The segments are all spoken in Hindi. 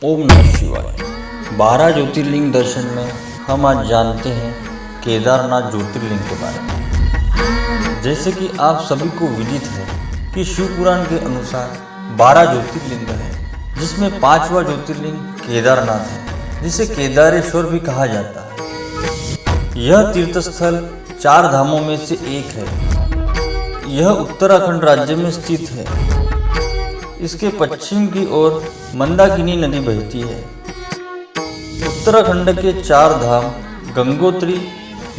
ओम नमः शिवाय। 12 ज्योतिर्लिंग दर्शन में हम आज जानते हैं केदारनाथ ज्योतिर्लिंग के बारे में। जैसे कि आप सभी को विदित है कि शिव पुराण के अनुसार 12 ज्योतिर्लिंग है, जिसमें 5वां ज्योतिर्लिंग केदारनाथ है, जिसे केदारेश्वर भी कहा जाता है। यह तीर्थस्थल 4 धामों में से एक है। यह उत्तराखंड राज्य में स्थित है। इसके पश्चिम की ओर मंदाकिनी नदी बहती है। उत्तराखंड के 4 धाम गंगोत्री,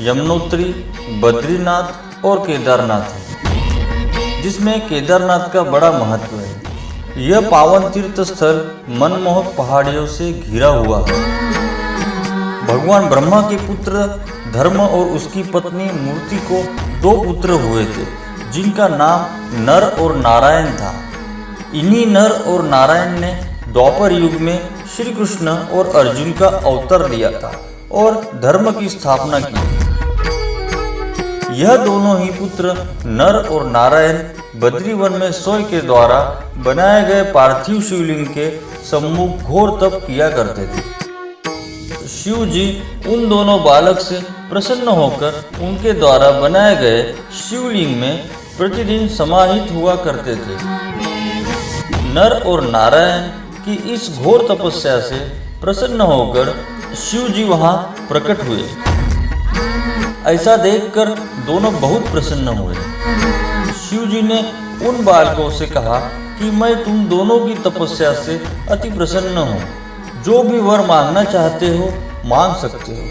यमुनोत्री, बद्रीनाथ और केदारनाथ है, जिसमें केदारनाथ का बड़ा महत्व है। यह पावन तीर्थ स्थल मनमोहक पहाड़ियों से घिरा हुआ है। भगवान ब्रह्मा के पुत्र धर्म और उसकी पत्नी मूर्ति को 2 पुत्र हुए थे, जिनका नाम नर और नारायण था। इन्हीं नर और नारायण ने द्वापर युग में श्री कृष्ण और अर्जुन का अवतार लिया था और धर्म की स्थापना की। यह दोनों ही पुत्र नर और नारायण बद्रीवन में सोय के द्वारा बनाए गए पार्थिव शिवलिंग के सम्मुख घोर तप किया करते थे। शिव जी उन दोनों बालक से प्रसन्न होकर उनके द्वारा बनाए गए शिवलिंग में प्रतिदिन समाहित हुआ करते थे। नर और नारायण की इस घोर तपस्या से प्रसन्न होकर शिव जी वहां प्रकट हुए। ऐसा देखकर दोनों बहुत प्रसन्न हुए। शिव जी ने उन बालकों से कहा कि मैं तुम दोनों की तपस्या से अति प्रसन्न हूँ। जो भी वर मांगना चाहते हो मांग सकते हो।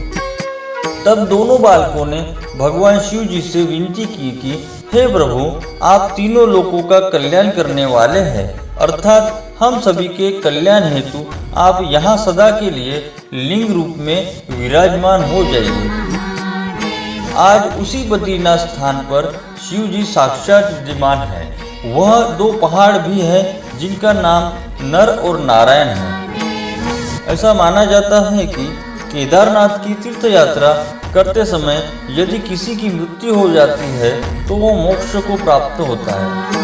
तब दोनों बालकों ने भगवान शिव जी से विनती की कि हे प्रभु, आप तीनों लोगों का कल्याण करने वाले हैं, अर्थात हम सभी के कल्याण हेतु आप यहाँ सदा के लिए लिंग रूप में विराजमान हो जाइए। आज उसी बद्रीनाथ स्थान पर शिव जी साक्षात विद्यमान है। वह 2 पहाड़ भी है, जिनका नाम नर और नारायण है। ऐसा माना जाता है कि केदारनाथ की तीर्थ यात्रा करते समय यदि किसी की मृत्यु हो जाती है तो वो मोक्ष को प्राप्त होता है।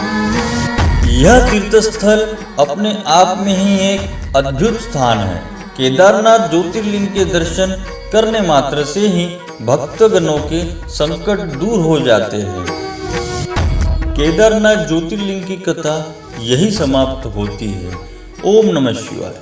यह तीर्थस्थल अपने आप में ही एक अद्भुत स्थान है। केदारनाथ ज्योतिर्लिंग के दर्शन करने मात्र से ही भक्तगणों के संकट दूर हो जाते हैं। केदारनाथ ज्योतिर्लिंग की कथा यही समाप्त होती है। ओम नमः शिवाय।